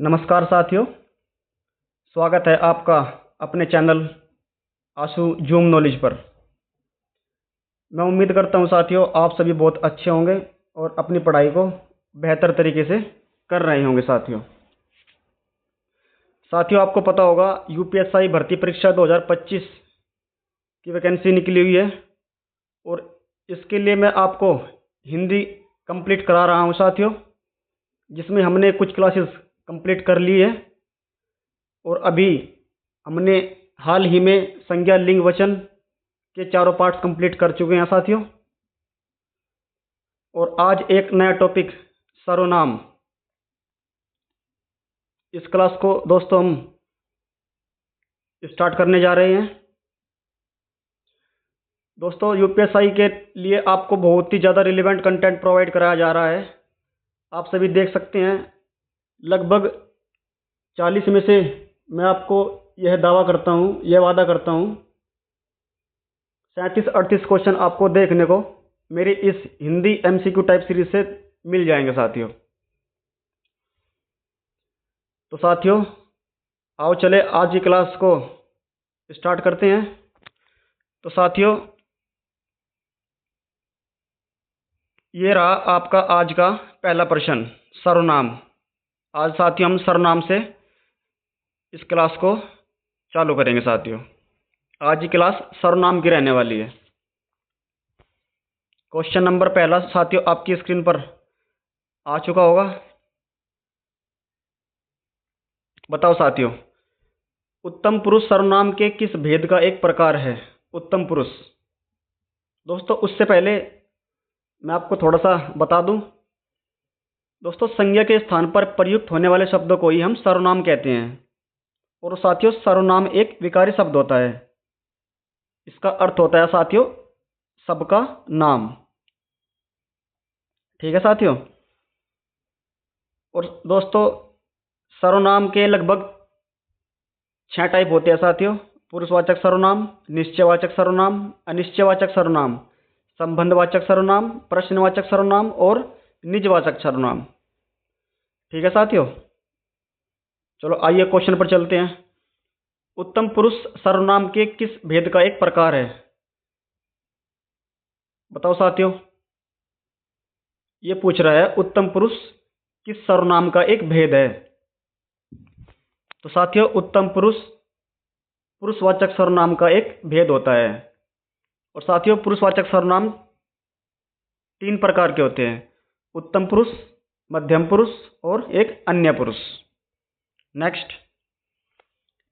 नमस्कार साथियों, स्वागत है आपका अपने चैनल आशु जूम नॉलेज पर। मैं उम्मीद करता हूं साथियों आप सभी बहुत अच्छे होंगे और अपनी पढ़ाई को बेहतर तरीके से कर रहे होंगे। साथियों आपको पता होगा यूपीएससी भर्ती परीक्षा 2025 की वैकेंसी निकली हुई है और इसके लिए मैं आपको हिंदी कंप्लीट करा रहा हूं साथियों, जिसमें हमने कुछ क्लासेस कंप्लीट कर ली है और अभी हमने हाल ही में संज्ञा लिंग वचन के चारों पार्ट्स कंप्लीट कर चुके हैं साथियों। और आज एक नया टॉपिक सर्वनाम, इस क्लास को दोस्तों हम स्टार्ट करने जा रहे हैं। दोस्तों यूपीएससी के लिए आपको बहुत ही ज़्यादा रिलेवेंट कंटेंट प्रोवाइड कराया जा रहा है। आप सभी देख सकते हैं लगभग 40 में से मैं आपको यह वादा करता हूँ 37-38 क्वेश्चन आपको देखने को मेरी इस हिंदी एमसीक्यू टाइप सीरीज से मिल जाएंगे साथियों। तो साथियों आओ चले आज की क्लास को स्टार्ट करते हैं। तो साथियों ये रहा आपका आज का पहला प्रश्न, सर्वनाम। आज साथियों हम सर्वनाम से इस क्लास को चालू करेंगे साथियों। आज की क्लास सर्वनाम की रहने वाली है। क्वेश्चन नंबर पहला साथियों आपकी स्क्रीन पर आ चुका होगा। बताओ साथियों, उत्तम पुरुष सर्वनाम के किस भेद का एक प्रकार है? उत्तम पुरुष। दोस्तों उससे पहले मैं आपको थोड़ा सा बता दूं। दोस्तों संज्ञा के स्थान पर प्रयुक्त होने वाले शब्दों को ही हम सर्वनाम कहते हैं। और साथियों सर्वनाम एक विकारी शब्द होता है। इसका अर्थ होता है साथियों सबका नाम। ठीक है साथियों। और दोस्तों सर्वनाम के लगभग 6 टाइप होते हैं साथियों। पुरुषवाचक सर्वनाम, निश्चयवाचक सर्वनाम, अनिश्चयवाचक सर्वनाम, संबंधवाचक सर्वनाम, प्रश्नवाचक सर्वनाम और निजवाचक सर्वनाम। ठीक है साथियों। चलो आइए क्वेश्चन पर चलते हैं। उत्तम पुरुष सर्वनाम के किस भेद का एक प्रकार है? बताओ साथियों, ये पूछ रहा है उत्तम पुरुष किस सर्वनाम का एक भेद है। तो साथियों उत्तम पुरुष पुरुषवाचक सर्वनाम का एक भेद होता है। और साथियों पुरुषवाचक सर्वनाम 3 प्रकार के होते हैं, उत्तम पुरुष, मध्यम पुरुष और एक अन्य पुरुष। नेक्स्ट,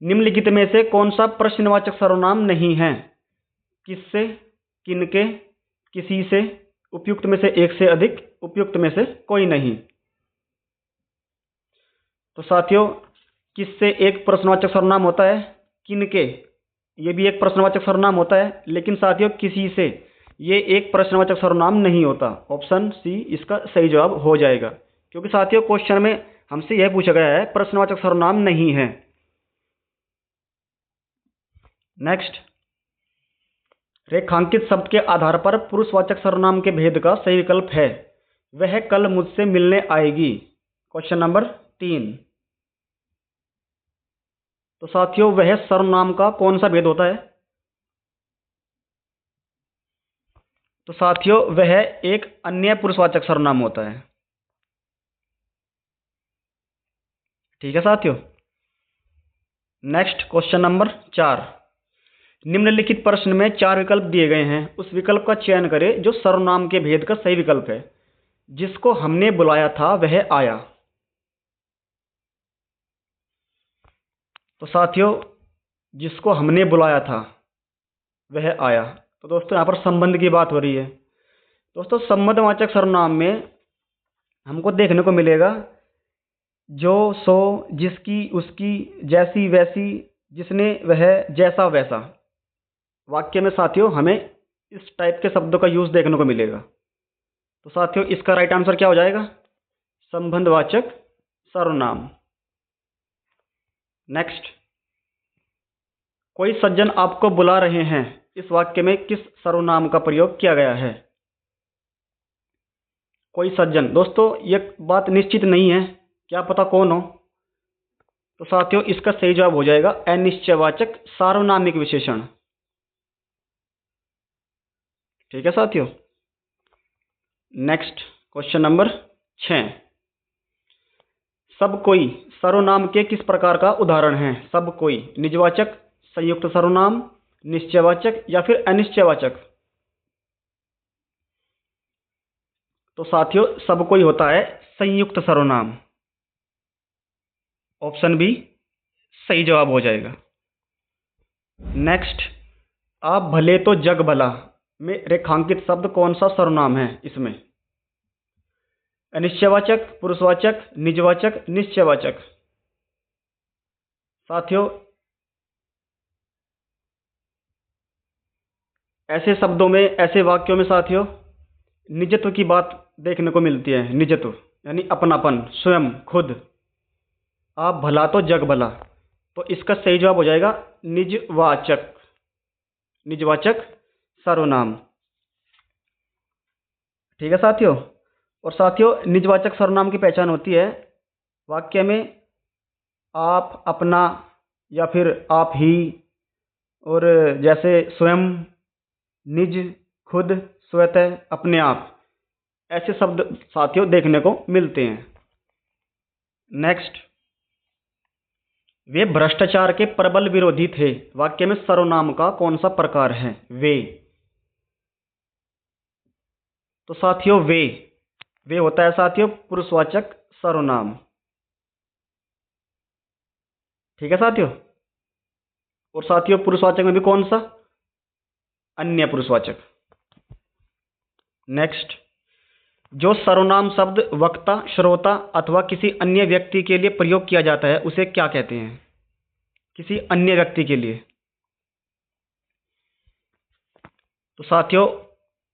निम्नलिखित में से कौन सा प्रश्नवाचक सर्वनाम नहीं है? किससे, किनके, किसी से, उपयुक्त में से एक से अधिक, उपयुक्त में से कोई नहीं। तो साथियों किससे एक प्रश्नवाचक सर्वनाम होता है, किनके ये भी एक प्रश्नवाचक सर्वनाम होता है, लेकिन साथियों किसी से ये एक प्रश्नवाचक सर्वनाम नहीं होता। ऑप्शन सी इसका सही जवाब हो जाएगा, क्योंकि साथियों क्वेश्चन में हमसे यह पूछा गया है प्रश्नवाचक सर्वनाम नहीं है। नेक्स्ट, रेखांकित शब्द के आधार पर पुरुषवाचक सर्वनाम के भेद का सही विकल्प है वह कल मुझसे मिलने आएगी। Question number 3। तो साथियों वह सर्वनाम का कौन सा भेद होता है? तो साथियों वह एक अन्य पुरुषवाचक सर्वनाम होता है। ठीक है साथियों। Next question number 4। निम्नलिखित प्रश्न में 4 विकल्प दिए गए हैं, उस विकल्प का चयन करें जो सर्वनाम के भेद का सही विकल्प है। जिसको हमने बुलाया था वह आया। तो साथियों जिसको हमने बुलाया था वह आया। तो दोस्तों यहाँ पर संबंध की बात हो रही है। दोस्तों संबंधवाचक सर्वनाम में हमको देखने को मिलेगा जो, सो, जिसकी, उसकी, जैसी, वैसी, जिसने, वह, जैसा, वैसा। वाक्य में साथियों हमें इस टाइप के शब्दों का यूज देखने को मिलेगा। तो साथियों इसका राइट आंसर क्या हो जाएगा? संबंधवाचक सर्वनाम। नेक्स्ट, कोई सज्जन आपको बुला रहे हैं, इस वाक्य में किस सर्वनाम का प्रयोग किया गया है? कोई सज्जन। दोस्तों ये बात निश्चित नहीं है, क्या पता कौन हो। तो साथियों इसका सही जवाब हो जाएगा अनिश्चयवाचक सार्वनामिक विशेषण। ठीक है साथियों। Next question number 6। सब कोई सर्वनाम के किस प्रकार का उदाहरण है? सब कोई निजवाचक, संयुक्त सर्वनाम, निश्चयवाचक या फिर अनिश्चयवाचक? तो साथियों सब कोई होता है संयुक्त सर्वनाम। ऑप्शन बी सही जवाब हो जाएगा। नेक्स्ट, आप भले तो जग भला में रेखांकित शब्द कौन सा सर्वनाम है? इसमें अनिश्चयवाचक, पुरुषवाचक, निजवाचक, निश्चयवाचक? साथियों ऐसे शब्दों में, ऐसे वाक्यों में साथियों निजत्व की बात देखने को मिलती है। निजत्व यानी अपनापन, स्वयं, खुद। आप भला तो जग भला, तो इसका सही जवाब हो जाएगा निजवाचक, निजवाचक सर्वनाम। ठीक है साथियों। और साथियों निजवाचक सर्वनाम की पहचान होती है वाक्य में आप, अपना या फिर आप ही, और जैसे स्वयं, निज, खुद, स्वतः, अपने आप, ऐसे शब्द साथियों देखने को मिलते हैं। नेक्स्ट, वे भ्रष्टाचार के प्रबल विरोधी थे। वाक्य में सर्वनाम का कौन सा प्रकार है? वे। तो साथियों वे होता है साथियों पुरुषवाचक सर्वनाम। ठीक है साथियों। और साथियों पुरुषवाचक में भी कौन सा? अन्य पुरुषवाचक। नेक्स्ट, जो सर्वनाम शब्द वक्ता, श्रोता अथवा किसी अन्य व्यक्ति के लिए प्रयोग किया जाता है उसे क्या कहते हैं? किसी अन्य व्यक्ति के लिए, तो साथियों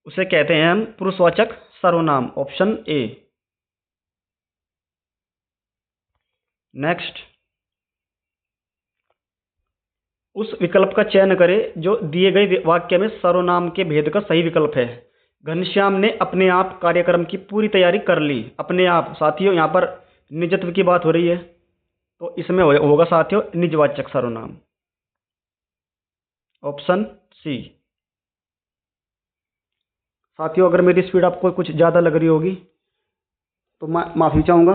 उसे कहते हैं हम पुरुषवाचक सर्वनाम। Option A. नेक्स्ट, उस विकल्प का चयन करें जो दिए गए वाक्य में सर्वनाम के भेद का सही विकल्प है। घनश्याम ने अपने आप कार्यक्रम की पूरी तैयारी कर ली। अपने आप साथियों यहाँ पर निजत्व की बात हो रही है, तो इसमें होगा साथियों निजवाचक सर्वनाम। Option C. साथियों अगर मेरी स्पीड आपको कुछ ज़्यादा लग रही होगी तो मैं माफ़ी चाहूँगा,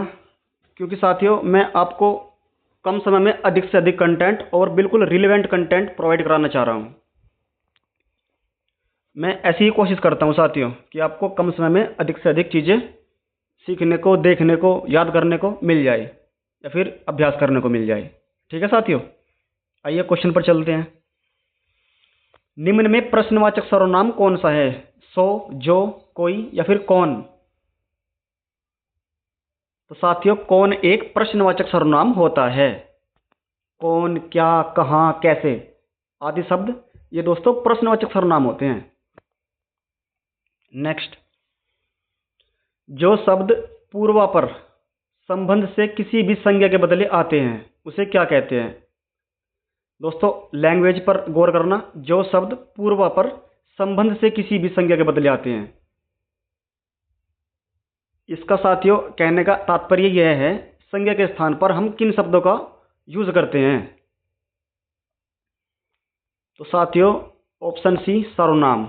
क्योंकि साथियों मैं आपको कम समय में अधिक से अधिक कंटेंट और बिल्कुल रिलेवेंट कंटेंट प्रोवाइड कराना चाह रहा हूँ। मैं ऐसी ही कोशिश करता हूँ साथियों कि आपको कम समय में अधिक से अधिक चीज़ें सीखने को, देखने को, याद करने को मिल जाए या फिर अभ्यास करने को मिल जाए। ठीक है साथियों। आइए क्वेश्चन पर चलते हैं। निम्न में प्रश्नवाचक सर्वनाम कौन सा है? सो, जो, कोई या फिर कौन? तो साथियों कौन एक प्रश्नवाचक सर्वनाम होता है। कौन, क्या, कहाँ, कैसे आदि शब्द ये दोस्तों प्रश्नवाचक सर्वनाम होते हैं। नेक्स्ट, जो शब्द पूर्वापर संबंध से किसी भी संज्ञा के बदले आते हैं उसे क्या कहते हैं? दोस्तों लैंग्वेज पर गौर करना। जो शब्द पूर्वापर संबंध से किसी भी संज्ञा के बदले आते हैं, इसका साथियों कहने का तात्पर्य यह है संज्ञा के स्थान पर हम किन शब्दों का यूज करते हैं। तो साथियों ऑप्शन सी सर्वनाम।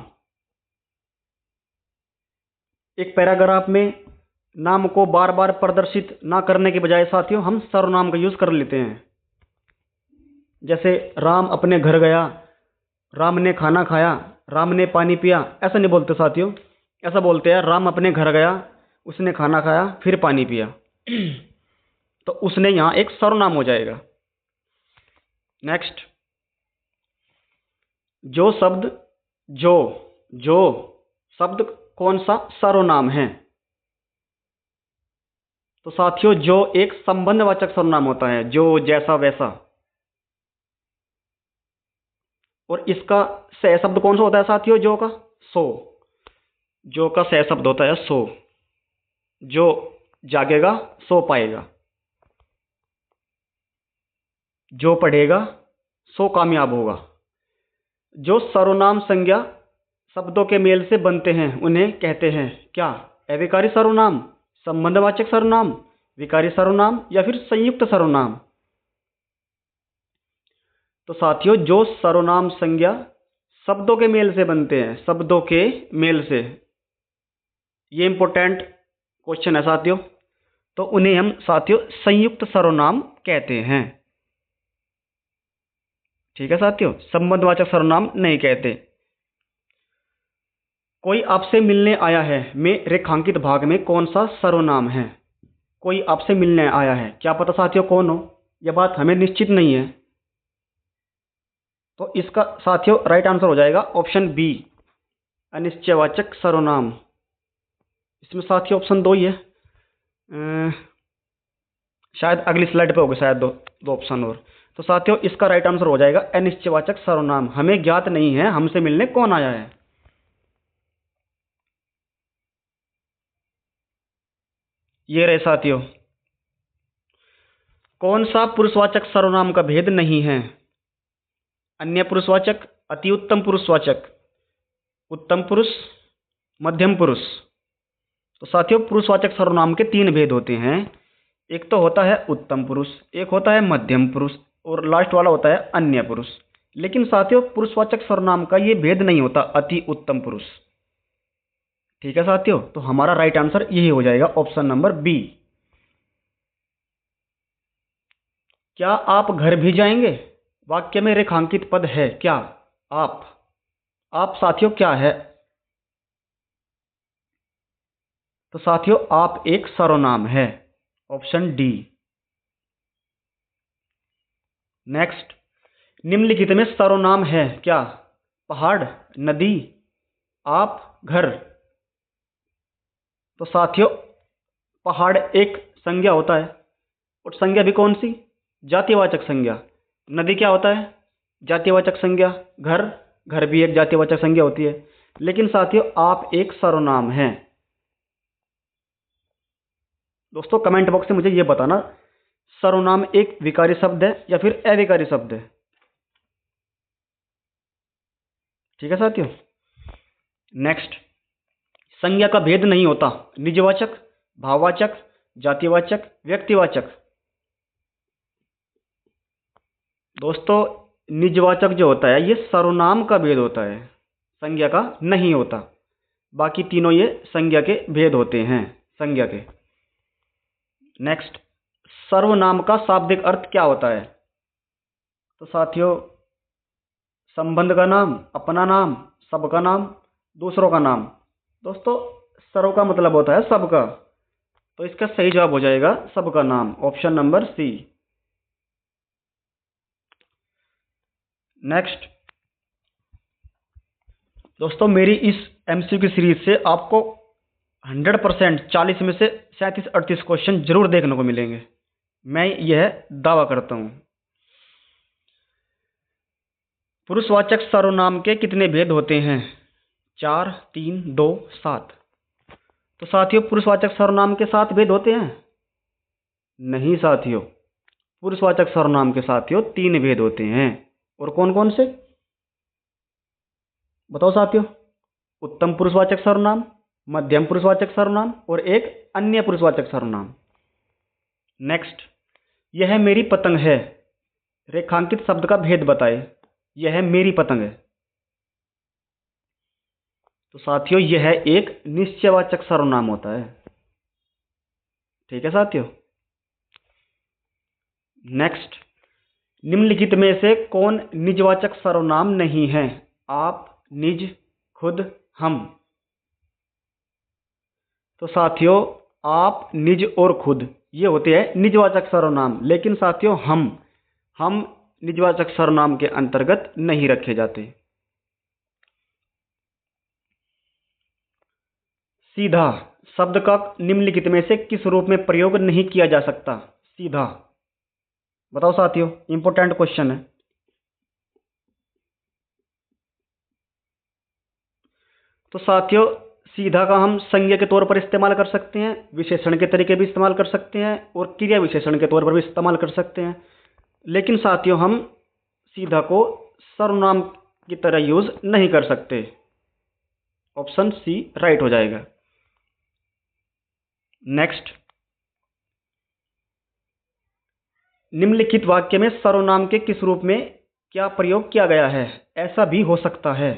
एक पैराग्राफ में नाम को बार बार प्रदर्शित ना करने के बजाय साथियों हम सर्वनाम का यूज कर लेते हैं। जैसे राम अपने घर गया, राम ने खाना खाया, राम ने पानी पिया, ऐसा नहीं बोलते साथियों। ऐसा बोलते हैं राम अपने घर गया, उसने खाना खाया, फिर पानी पिया। तो उसने यहाँ एक सर्वनाम हो जाएगा। नेक्स्ट, जो शब्द जो शब्द कौन सा सर्वनाम है? तो साथियों जो एक संबंधवाचक सर्वनाम होता है। जो, जैसा, वैसा। और इसका सह शब्द कौन सा होता है साथियों? जो का सो। जो का सह शब्द होता है सो। जो जागेगा सो पाएगा, जो पढ़ेगा सो कामयाब होगा। जो सर्वनाम संज्ञा शब्दों के मेल से बनते हैं उन्हें कहते हैं क्या? अविकारी सर्वनाम, संबंधवाचक सर्वनाम, विकारी सर्वनाम या फिर संयुक्त सर्वनाम? तो साथियों जो सर्वनाम संज्ञा शब्दों के मेल से बनते हैं, शब्दों के मेल से, ये इंपॉर्टेंट क्वेश्चन है साथियों, तो उन्हें हम साथियों संयुक्त सर्वनाम कहते हैं। ठीक है साथियों, संबंधवाचक सर्वनाम नहीं कहते। कोई आपसे मिलने आया है में रेखांकित भाग में कौन सा सर्वनाम है? कोई आपसे मिलने आया है, क्या पता साथियों कौन हो, यह बात हमें निश्चित नहीं है। तो इसका साथियों राइट आंसर हो जाएगा ऑप्शन बी, अनिश्चयवाचक सर्वनाम। इसमें साथियों ऑप्शन 2 ही है। शायद अगली स्लाइड पे होगा, शायद दो ऑप्शन और। तो साथियों इसका राइट आंसर हो जाएगा अनिश्चयवाचक सर्वनाम। हमें ज्ञात नहीं है हमसे मिलने कौन आया है। ये रहे साथियों, कौन सा पुरुषवाचक सर्वनाम का भेद नहीं है? अन्य पुरुषवाचक, अति उत्तम पुरुषवाचक, उत्तम पुरुष, मध्यम पुरुष। तो साथियों पुरुषवाचक सर्वनाम के 3 भेद होते हैं। एक तो होता है उत्तम पुरुष, एक होता है मध्यम पुरुष, और लास्ट वाला होता है अन्य पुरुष। लेकिन साथियों पुरुषवाचक सर्वनाम का ये भेद नहीं होता, अति उत्तम पुरुष। ठीक है साथियों, तो हमारा राइट आंसर यही हो जाएगा, ऑप्शन नंबर बी। क्या आप घर भी जाएंगे? वाक्य में रेखांकित पद है क्या? आप साथियों क्या है? तो साथियों आप एक सर्वनाम है, ऑप्शन डी। नेक्स्ट, निम्नलिखित में सर्वनाम है क्या? पहाड़, नदी, आप, घर। तो साथियों पहाड़ एक संज्ञा होता है, और संज्ञा भी कौन सी? जातिवाचक संज्ञा। नदी क्या होता है? जातिवाचक संज्ञा। घर भी एक जातिवाचक संज्ञा होती है। लेकिन साथियों आप एक सर्वनाम है। दोस्तों कमेंट बॉक्स में मुझे यह बताना, सर्वनाम एक विकारी शब्द है या फिर अविकारी शब्द है? ठीक है साथियों। नेक्स्ट, संज्ञा का भेद नहीं होता, निजवाचक, भाववाचक, जातिवाचक, व्यक्तिवाचक। दोस्तों निजवाचक जो होता है ये सर्वनाम का भेद होता है, संज्ञा का नहीं होता। बाकी तीनों ये संज्ञा के भेद होते हैं, संज्ञा के। नेक्स्ट, सर्वनाम का शाब्दिक अर्थ क्या होता है? तो साथियों संबंध का नाम, अपना नाम, सबका नाम, दूसरों का नाम। दोस्तों सर्व का मतलब होता है सबका, तो इसका सही जवाब हो जाएगा सबका नाम, ऑप्शन नंबर सी। नेक्स्ट, दोस्तों मेरी इस एमसीक्यू सीरीज से आपको 100% 40 में से 37-38 क्वेश्चन जरूर देखने को मिलेंगे, मैं यह दावा करता हूं। पुरुषवाचक सर्वनाम के कितने भेद होते हैं? 4, 3, 2, 7। तो साथियों पुरुषवाचक सर्वनाम के 7 भेद होते हैं? नहीं साथियों, पुरुषवाचक सर्वनाम के साथियों 3 भेद होते हैं। और कौन कौन से बताओ साथियों? उत्तम पुरुषवाचक सर्वनाम, मध्यम पुरुषवाचक सर्वनाम, और एक अन्य पुरुषवाचक सर्वनाम। नेक्स्ट, यह मेरी पतंग है, रेखांकित शब्द का भेद बताए। यह मेरी पतंग है। तो साथियों यह एक निश्चयवाचक सर्वनाम होता है। ठीक है साथियों। नेक्स्ट, निम्नलिखित में से कौन निजवाचक सर्वनाम नहीं है? आप, निज, खुद, हम। तो साथियों आप, निज और खुद ये होते हैं निजवाचक सर्वनाम। लेकिन साथियों हम निजवाचक सर्वनाम के अंतर्गत नहीं रखे जाते। सीधा शब्द का निम्नलिखित में से किस रूप में प्रयोग नहीं किया जा सकता? सीधा बताओ साथियों, इंपॉर्टेंट क्वेश्चन है। तो साथियों सीधा का हम संज्ञा के तौर पर इस्तेमाल कर सकते हैं, विशेषण के तरीके भी इस्तेमाल कर सकते हैं, और क्रिया विशेषण के तौर पर भी इस्तेमाल कर सकते हैं। लेकिन साथियों हम सीधा को सर्वनाम की तरह यूज नहीं कर सकते। ऑप्शन सी राइट हो जाएगा। नेक्स्ट, निम्नलिखित वाक्य में सर्वनाम के किस रूप में क्या प्रयोग किया गया है, ऐसा भी हो सकता है।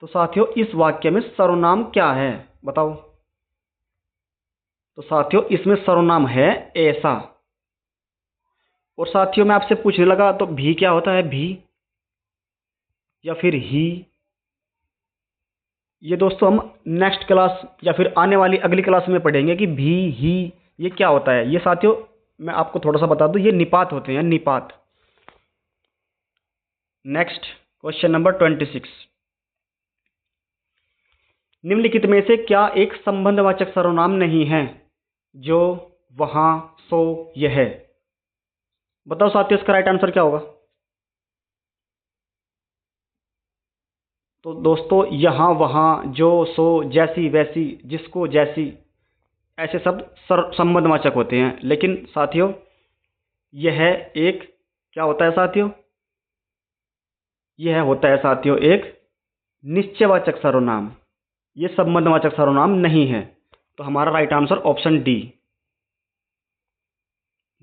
तो साथियों इस वाक्य में सर्वनाम क्या है बताओ। तो साथियों इसमें सर्वनाम है ऐसा। और साथियों मैं आपसे पूछने लगा तो भी क्या होता है, भी या फिर ही। ये दोस्तों हम नेक्स्ट क्लास या फिर आने वाली अगली क्लास में पढ़ेंगे कि भी ही ये क्या होता है। ये साथियों मैं आपको थोड़ा सा बता दूं, ये निपात होते हैं, निपात। Next question number 26। निम्नलिखित में से क्या एक संबंधवाचक सर्वनाम नहीं है। जो, वहां, सो, यह। बताओ साथियों इसका राइट आंसर क्या होगा। तो दोस्तों यहाँ, वहाँ, जो, सो, जैसी, वैसी, जिसको, जैसी, ऐसे शब्द संबंधवाचक होते हैं। लेकिन साथियों यह एक क्या होता है साथियों, यह होता है साथियों एक निश्चयवाचक सर्वनाम। यह संबंधवाचक सर्वनाम नहीं है। तो हमारा right answer option D.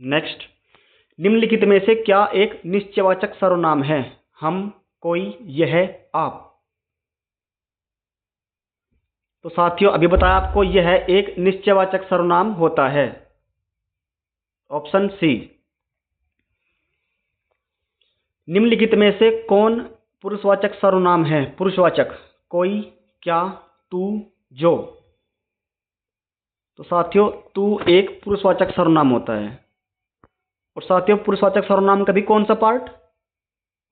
Next, निम्नलिखित में से क्या एक निश्चयवाचक सर्वनाम है। हम, कोई, यह, आप। तो साथियों अभी बताया आपको यह एक निश्चयवाचक सर्वनाम होता है। Option C. निम्नलिखित में से कौन पुरुषवाचक सर्वनाम है। पुरुषवाचक, कोई, क्या, तू, जो। तो साथियों तू एक पुरुषवाचक सर्वनाम होता है। और साथियों पुरुषवाचक सर्वनाम का भी कौन सा पार्ट,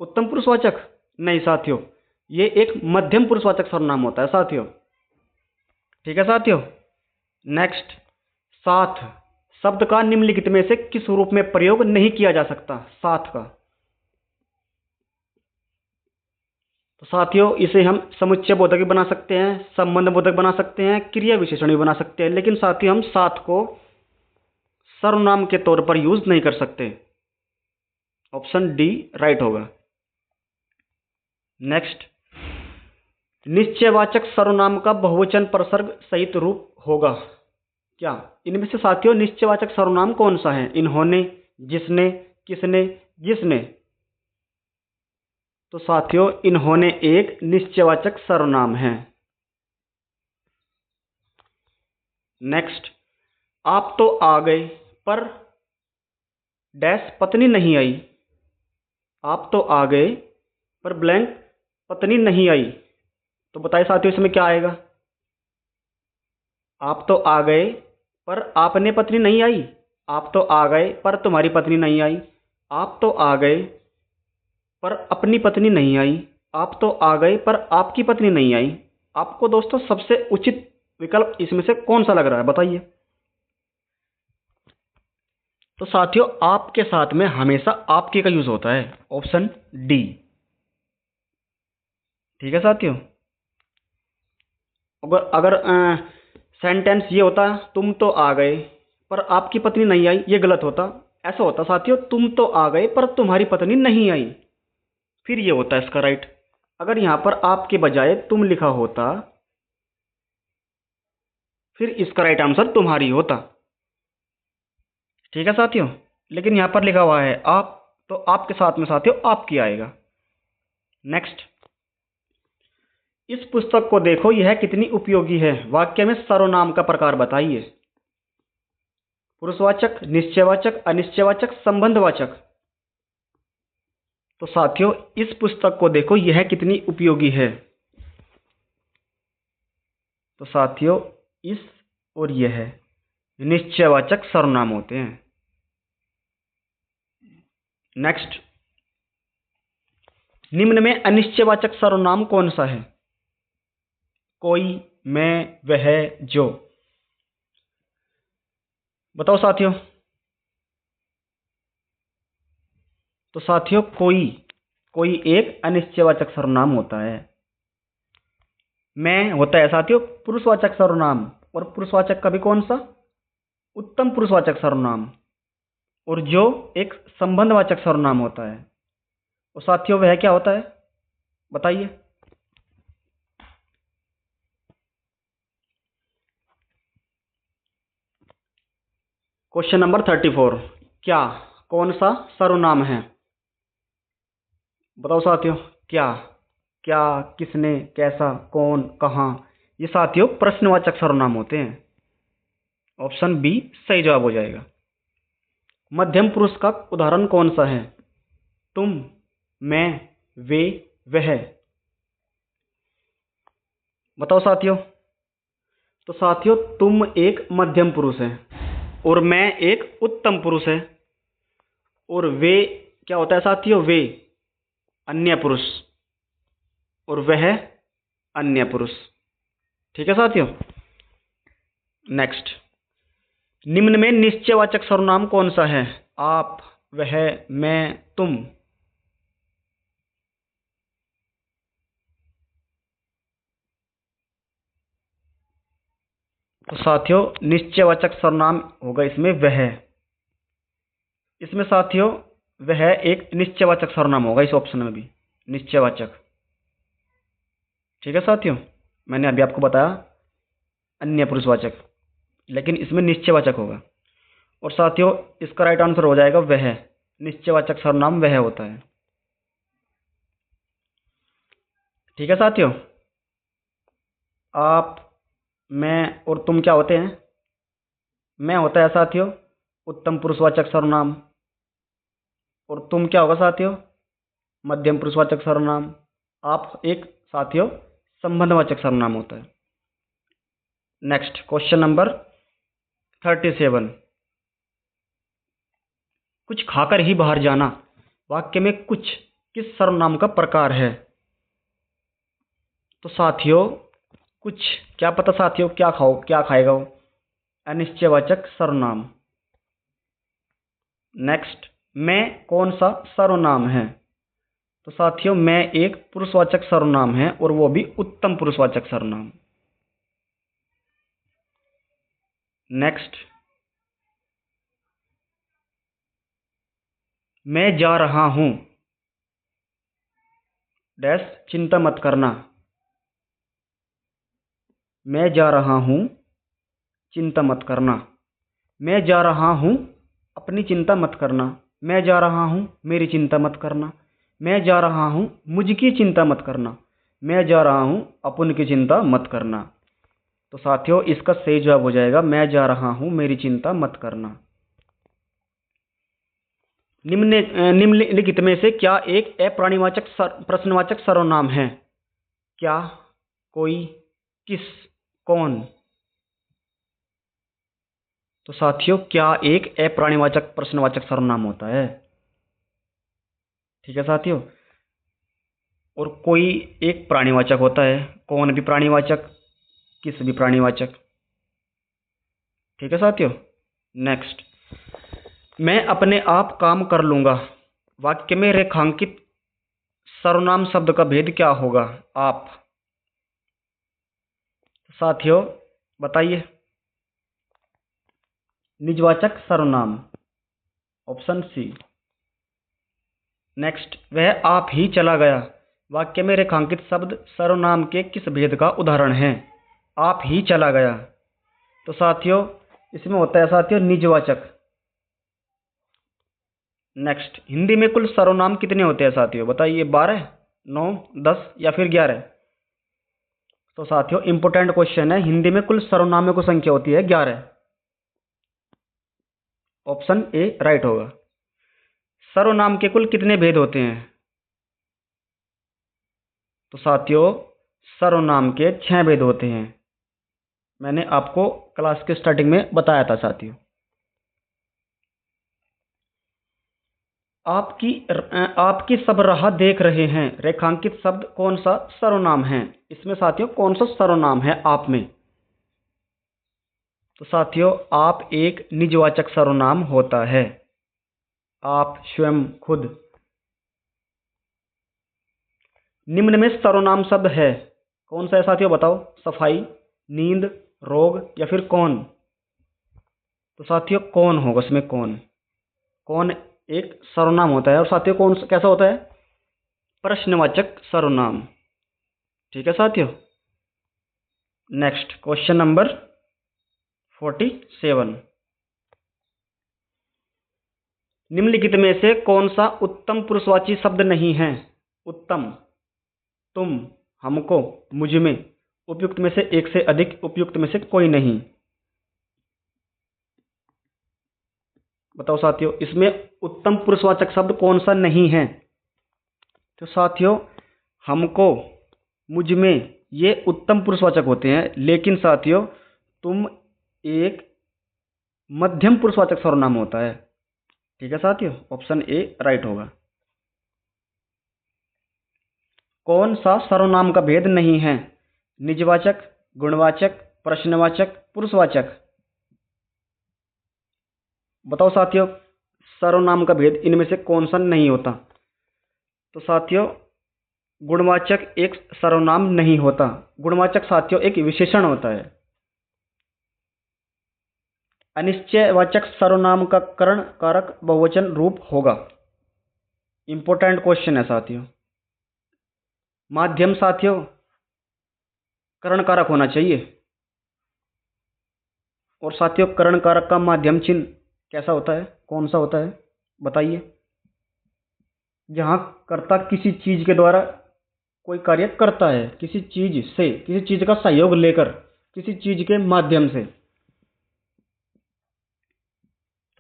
उत्तम पुरुषवाचक। नहीं साथियों, ये एक मध्यम पुरुषवाचक सर्वनाम होता है साथियों। ठीक है साथियों। नेक्स्ट, साथ शब्द का निम्नलिखित में से किस रूप में प्रयोग नहीं किया जा सकता। साथ का, तो साथियों इसे हम समुच्चय बोधक भी बना सकते हैं, संबंध बोधक बना सकते हैं, क्रिया विशेषण भी बना सकते हैं। लेकिन साथियों हम साथ को सर्वनाम के तौर पर यूज नहीं कर सकते। ऑप्शन डी राइट होगा। नेक्स्ट, निश्चयवाचक सर्वनाम का बहुवचन प्रसर्ग सहित रूप होगा क्या। इनमें से साथियों निश्चयवाचक सर्वनाम कौन सा है। इन्होंने, जिसने, किसने, जिसने। तो साथियों इन्होंने एक निश्चयवाचक सर्वनाम है। नेक्स्ट, आप तो आ गए पर डैश पत्नी नहीं आई। आप तो आ गए पर ब्लैंक पत्नी नहीं आई। तो बताइए साथियों इसमें क्या आएगा। आप तो आ गए पर आपने पत्नी नहीं आई। आप तो आ गए पर तुम्हारी पत्नी नहीं आई। आप तो आ गए पर अपनी पत्नी नहीं आई। आप तो आ गए पर आपकी पत्नी नहीं आई। आपको दोस्तों सबसे उचित विकल्प इसमें से कौन सा लग रहा है बताइए। तो साथियों आपके साथ में हमेशा आपके का यूज होता है। Option D. ठीक है साथियों। अगर अगर सेंटेंस ये होता तुम तो आ गए पर आपकी पत्नी नहीं आई, ये गलत होता। ऐसा होता साथियों तुम तो आ गए पर तुम्हारी पत्नी नहीं आई, फिर ये होता है इसका राइट। अगर यहां पर आपके बजाय तुम लिखा होता फिर इसका राइट आंसर तुम्हारी होता। ठीक है साथियों। लेकिन यहां पर लिखा हुआ है आप, तो आपके साथ में साथियों आपकी आएगा। नेक्स्ट, इस पुस्तक को देखो यह कितनी उपयोगी है। वाक्य में सर्वनाम का प्रकार बताइए। पुरुषवाचक, निश्चयवाचक, अनिश्चयवाचक, संबंधवाचक। तो साथियों इस पुस्तक को देखो यह कितनी उपयोगी है। तो साथियों इस और यह निश्चयवाचक सर्वनाम होते हैं। नेक्स्ट, निम्न में अनिश्चयवाचक सर्वनाम कौन सा है। कोई, मैं, वह, जो। बताओ साथियों। तो साथियों कोई, कोई एक अनिश्चयवाचक सर्वनाम होता है। मैं होता है साथियों पुरुषवाचक सर्वनाम, और पुरुषवाचक का भी कौन सा, उत्तम पुरुषवाचक सर्वनाम। और जो एक संबंधवाचक सर्वनाम होता है। और साथियों वह क्या होता है बताइए। क्वेश्चन नंबर 34, क्या कौन सा सर्वनाम है। बताओ साथियों, क्या, क्या, किसने, कैसा, कौन, कहाँ, ये साथियों प्रश्नवाचक सर्वनाम होते हैं। ऑप्शन बी सही जवाब हो जाएगा। मध्यम पुरुष का उदाहरण कौन सा है? तुम, मैं, वे, वह। बताओ साथियों। तो साथियों तुम एक मध्यम पुरुष है, और मैं एक उत्तम पुरुष है, और वे क्या होता है साथियों? वे अन्य पुरुष, और वह अन्य पुरुष। ठीक है साथियों। नेक्स्ट, निम्न में निश्चयवाचक सर्वनाम कौन सा है? आप, वह, मैं, तुम। तो साथियों निश्चयवाचक सर्वनाम होगा इसमें वह। इसमें साथियों वह एक निश्चयवाचक सर्वनाम होगा, इस ऑप्शन में भी निश्चयवाचक। ठीक है साथियों, मैंने अभी आपको बताया अन्य पुरुषवाचक, लेकिन इसमें निश्चयवाचक होगा। और साथियों इसका राइट आंसर हो जाएगा वह। निश्चयवाचक सर्वनाम वह होता है। ठीक है साथियों। आप, मैं और तुम क्या होते हैं? मैं होता है साथियों उत्तम पुरुषवाचक सर्वनाम, और तुम क्या होगा साथियों? मध्यम पुरुषवाचक सर्वनाम। आप एक साथियों संबंधवाचक सर्वनाम होता है। Next question number 37। कुछ खाकर ही बाहर जाना वाक्य में कुछ किस सर्वनाम का प्रकार है? तो साथियों कुछ, क्या पता साथियों क्या खाओ, क्या खाएगा वो? अनिश्चयवाचक सर्वनाम। नेक्स्ट, मैं कौन सा सर्वनाम है? तो साथियों मैं एक पुरुषवाचक सर्वनाम है, और वो भी उत्तम पुरुषवाचक सर्वनाम। नेक्स्ट, मैं जा रहा हूं डैश चिंता मत करना। मैं जा रहा हूं चिंता मत करना। मैं जा रहा हूं अपनी चिंता मत करना। मैं जा रहा हूं मेरी चिंता मत करना। मैं जा रहा हूं मुझकी चिंता मत करना। मैं जा रहा हूं अपन की चिंता मत करना। तो साथियों इसका सही जवाब हो जाएगा मैं जा रहा हूं मेरी चिंता मत करना। निम्नलिखित में से क्या एक अप्राणीवाचक प्रश्नवाचक सर्वनाम है? क्या, कोई, किस, कौन। तो साथियों क्या एक अप्राणीवाचक प्रश्नवाचक सर्वनाम होता है। ठीक है साथियों। और कोई एक प्राणीवाचक होता है, कौन भी प्राणीवाचक, किस भी प्राणीवाचक। ठीक है साथियों। नेक्स्ट, मैं अपने आप काम कर लूंगा वाक्य में रेखांकित सर्वनाम शब्द का भेद क्या होगा? आप। साथियों बताइए। निजवाचक सर्वनाम, ऑप्शन सी। नेक्स्ट, वह आप ही चला गया वाक्य में रेखांकित शब्द सर्वनाम के किस भेद का उदाहरण है? आप ही चला गया। तो साथियों इसमें होता है साथियों निजवाचक। नेक्स्ट, हिंदी में कुल सर्वनाम कितने होते हैं साथियों? बताइए, 12, 9, 10 या फिर 11? तो साथियों इंपोर्टेंट क्वेश्चन है, हिंदी में कुल सर्वनामों की संख्या होती है 11। ऑप्शन ए राइट होगा। सर्वनाम के कुल कितने भेद होते हैं? तो साथियों सर्वनाम के 6 भेद होते हैं। मैंने आपको क्लास के स्टार्टिंग में बताया था साथियों। आपकी सब राह देख रहे हैं रेखांकित शब्द कौन सा सर्वनाम है? इसमें साथियों कौन सा सर्वनाम है आप में? तो साथियों आप एक निजवाचक सर्वनाम होता है। आप, स्वयं, खुद। निम्न में सर्वनाम शब्द है कौन सा है साथियों? बताओ। सफाई, नींद, रोग या फिर कौन? तो साथियों कौन होगा इसमें? कौन, कौन एक सर्वनाम होता है। और साथियों कौन कैसा होता है? प्रश्नवाचक सर्वनाम। ठीक है साथियों। Next question number 47। निम्नलिखित में से कौन सा उत्तम पुरुषवाची शब्द नहीं है? उत्तम, तुम, हमको, मुझमें, उपयुक्त में से एक से अधिक, उपयुक्त में से कोई नहीं। बताओ साथियों, इसमें उत्तम पुरुषवाचक शब्द कौन सा नहीं है? तो साथियों, हमको, मुझमें, ये उत्तम पुरुषवाचक होते हैं, लेकिन साथियों तुम एक मध्यम पुरुषवाचक सर्वनाम होता है। ठीक है साथियों, ऑप्शन ए राइट होगा। कौन सा सर्वनाम का भेद नहीं है? निजवाचक, गुणवाचक, प्रश्नवाचक, पुरुषवाचक। बताओ साथियों, सर्वनाम का भेद इनमें से कौन सा नहीं होता? तो साथियों, गुणवाचक एक सर्वनाम नहीं होता। गुणवाचक साथियों एक विशेषण होता है। अनिश्चयवाचक सर्वनाम का करण कारक बहुवचन रूप होगा। इंपॉर्टेंट क्वेश्चन है साथियों। माध्यम साथियों करण कारक होना चाहिए। और साथियों, करण कारक का माध्यम चिन्ह कैसा होता है, कौन सा होता है, बताइए। जहां कर्ता किसी चीज के द्वारा कोई कार्य करता है, किसी चीज से, किसी चीज का सहयोग लेकर, किसी चीज के माध्यम से।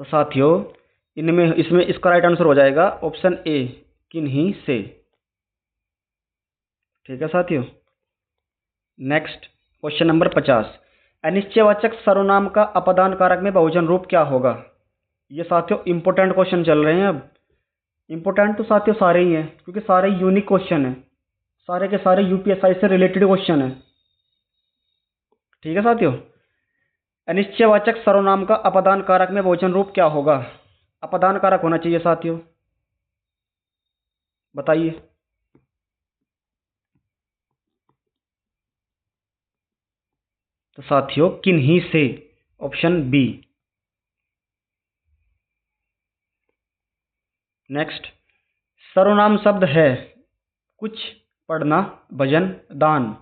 तो साथियों इनमें इसमें इसका राइट आंसर हो जाएगा ऑप्शन ए, किन्हीं से। ठीक है साथियों। Next question number 50। अनिश्चयवाचक सर्वनाम का अपदान कारक में बहुवचन रूप क्या होगा? ये साथियों इंपॉर्टेंट क्वेश्चन चल रहे हैं अब। इंपॉर्टेंट तो साथियों सारे ही हैं, क्योंकि सारे यूनिक क्वेश्चन हैं, सारे के सारे यूपीएसआई से रिलेटेड क्वेश्चन है। ठीक है साथियों। अनिश्चयवाचक सर्वनाम का अपदान कारक में बहुवचन रूप क्या होगा? अपदान कारक होना चाहिए साथियों, बताइए। तो साथियों किन्हीं से, ऑप्शन बी। नेक्स्ट, सर्वनाम शब्द है कुछ, पढ़ना, भजन, दान।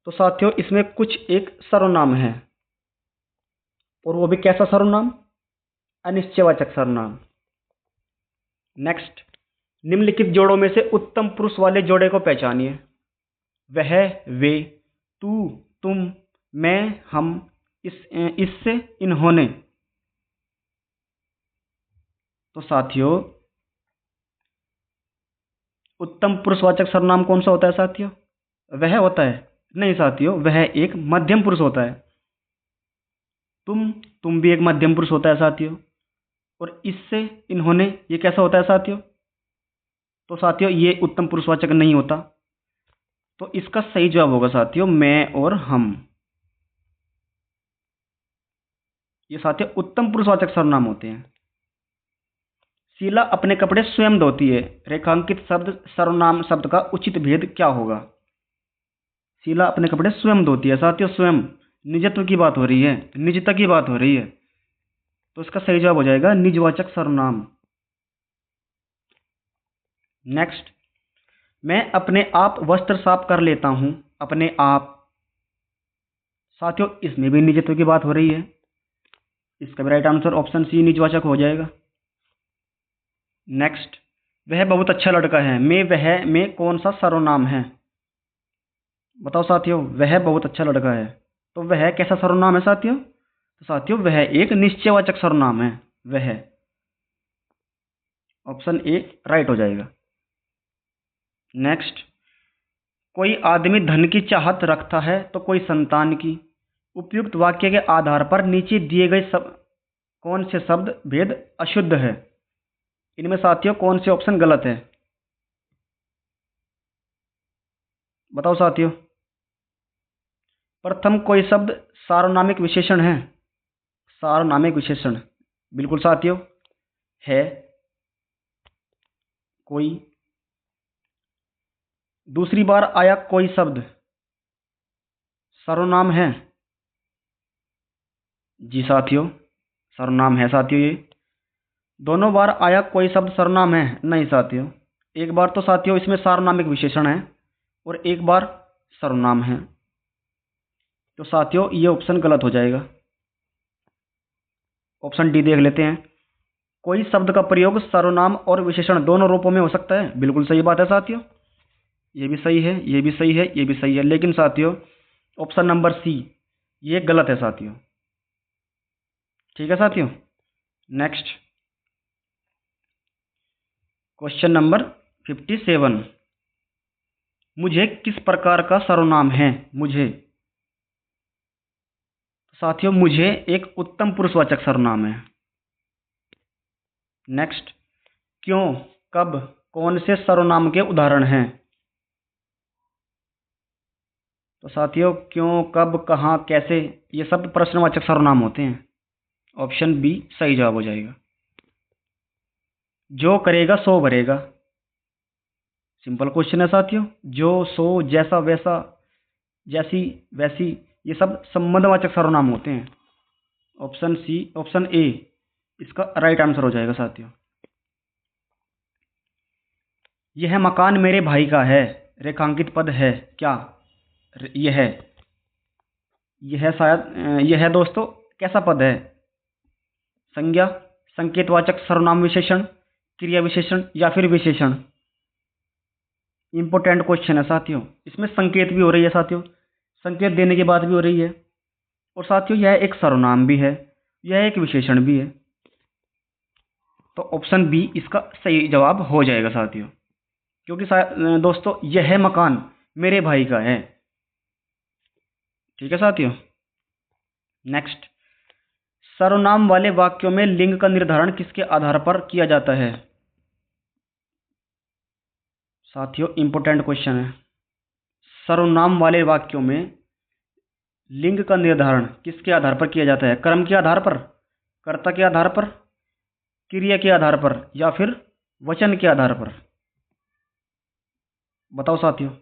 तो साथियों इसमें कुछ एक सर्वनाम है, और वो भी कैसा सर्वनाम? अनिश्चयवाचक सर्वनाम। नेक्स्ट, निम्नलिखित जोड़ों में से उत्तम पुरुष वाले जोड़े को पहचानिए। वह, वे, तू, तुम, मैं, हम, इससे, इन्होंने। तो साथियों उत्तम पुरुषवाचक सर्वनाम कौन सा होता है साथियों? वह होता है? नहीं साथियों, वह एक मध्यम पुरुष होता है। तुम भी एक मध्यम पुरुष होता है साथियों। और इससे, इन्होंने, ये कैसा होता है साथियों? तो साथियों ये उत्तम पुरुषवाचक नहीं होता। तो इसका सही जवाब होगा साथियों मैं और हम। ये साथियों उत्तम पुरुषवाचक सर्वनाम होते हैं। शीला अपने कपड़े स्वयं धोती है। रेखांकित शब्द सर्वनाम शब्द का उचित भेद क्या होगा? शीला अपने कपड़े स्वयं धोती है साथियों, स्वयं निजत्व की बात हो रही है, निजता की बात हो रही है। तो इसका सही जवाब हो जाएगा निजवाचक सर्वनाम। नेक्स्ट, मैं अपने आप वस्त्र साफ कर लेता हूं। अपने आप, साथियों इसमें भी निजत्व की बात हो रही है। इसका भी राइट आंसर ऑप्शन सी निजवाचक हो जाएगा। नेक्स्ट, वह बहुत अच्छा लड़का है। वह में कौन सा सर्वनाम है? बताओ साथियों, वह बहुत अच्छा लड़का है। तो वह कैसा सर्वनाम है साथियों? तो साथियों वह एक निश्चयवाचक सर्वनाम है। वह, ऑप्शन ए राइट हो जाएगा। नेक्स्ट, कोई आदमी धन की चाहत रखता है तो कोई संतान की। उपयुक्त वाक्य के आधार पर नीचे दिए गए सब कौन से शब्द भेद अशुद्ध है? इनमें साथियों कौन से ऑप्शन गलत है? बताओ साथियों। प्रथम, कोई शब्द सार्वनामिक विशेषण है। सार्वनामिक विशेषण बिल्कुल साथियों है। कोई, दूसरी बार आया कोई शब्द सर्वनाम है। जी साथियों सर्वनाम है साथियों। ये दोनों बार आया कोई शब्द सर्वनाम है? नहीं साथियों। एक बार तो साथियों इसमें सार्वनामिक विशेषण है और एक बार सर्वनाम है। तो साथियों ये ऑप्शन गलत हो जाएगा। ऑप्शन डी देख लेते हैं। कोई शब्द का प्रयोग सर्वनाम और विशेषण दोनों रूपों में हो सकता है। बिल्कुल सही बात है साथियों, ये भी सही है, ये भी सही है, ये भी सही है, लेकिन साथियों ऑप्शन नंबर सी ये गलत है साथियों। ठीक है साथियों, नेक्स्ट क्वेश्चन नंबर 57। मुझे किस प्रकार का सर्वनाम है? मुझे, साथियों मुझे एक उत्तम पुरुषवाचक सर्वनाम है। नेक्स्ट, क्यों, कब, कौन से सर्वनाम के उदाहरण हैं? तो साथियों क्यों, कब, कहाँ, कैसे, ये सब प्रश्नवाचक सर्वनाम होते हैं। ऑप्शन बी सही जवाब हो जाएगा। जो करेगा सो भरेगा, सिंपल क्वेश्चन है साथियों। जो, सो, जैसा, वैसा, जैसी, वैसी, ये सब संबंधवाचक सर्वनाम होते हैं। ऑप्शन सी, ऑप्शन ए इसका राइट आंसर हो जाएगा साथियों। यह मकान मेरे भाई का है, रेखांकित पद है क्या? यह शायद यह दोस्तों कैसा पद है? संज्ञा, संकेतवाचक सर्वनाम विशेषण, क्रिया विशेषण या फिर विशेषण? इंपॉर्टेंट क्वेश्चन है साथियों। इसमें संकेत भी हो रही है साथियों, संकेत देने के बाद भी हो रही है, और साथियों यह एक सर्वनाम भी है, यह एक विशेषण भी है। तो ऑप्शन बी इसका सही जवाब हो जाएगा साथियों, क्योंकि दोस्तों यह मकान मेरे भाई का है। ठीक है साथियों, नेक्स्ट, सर्वनाम वाले वाक्यों में लिंग का निर्धारण किसके आधार पर किया जाता है? साथियों इंपॉर्टेंट क्वेश्चन है। सर्वनाम वाले वाक्यों में लिंग का निर्धारण किसके आधार पर किया जाता है? कर्म के आधार पर, कर्ता के आधार पर, क्रिया के आधार पर या फिर वचन के आधार पर? बताओ साथियों।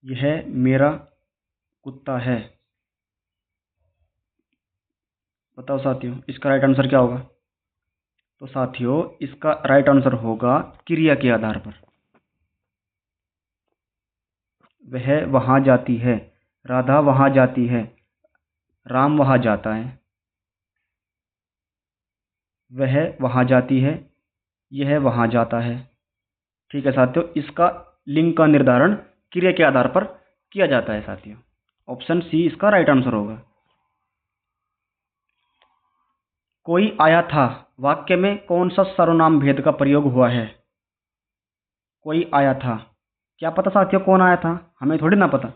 यह मेरा कुत्ता है, बताओ साथियों इसका राइट आंसर क्या होगा? तो साथियों इसका राइट आंसर होगा क्रिया के आधार पर। वह वहां जाती है, राधा वहां जाती है, राम वहां जाता है। वह वहां जाती है, यह वहां जाता है। ठीक है साथियों, इसका लिंग का निर्धारण क्रिया के आधार पर किया जाता है साथियों। ऑप्शन सी इसका राइट आंसर होगा। कोई आया था वाक्य में कौन सा सर्वनाम भेद का प्रयोग हुआ है? कोई आया था, क्या पता साथियों कौन आया था, हमें थोड़ी ना पता,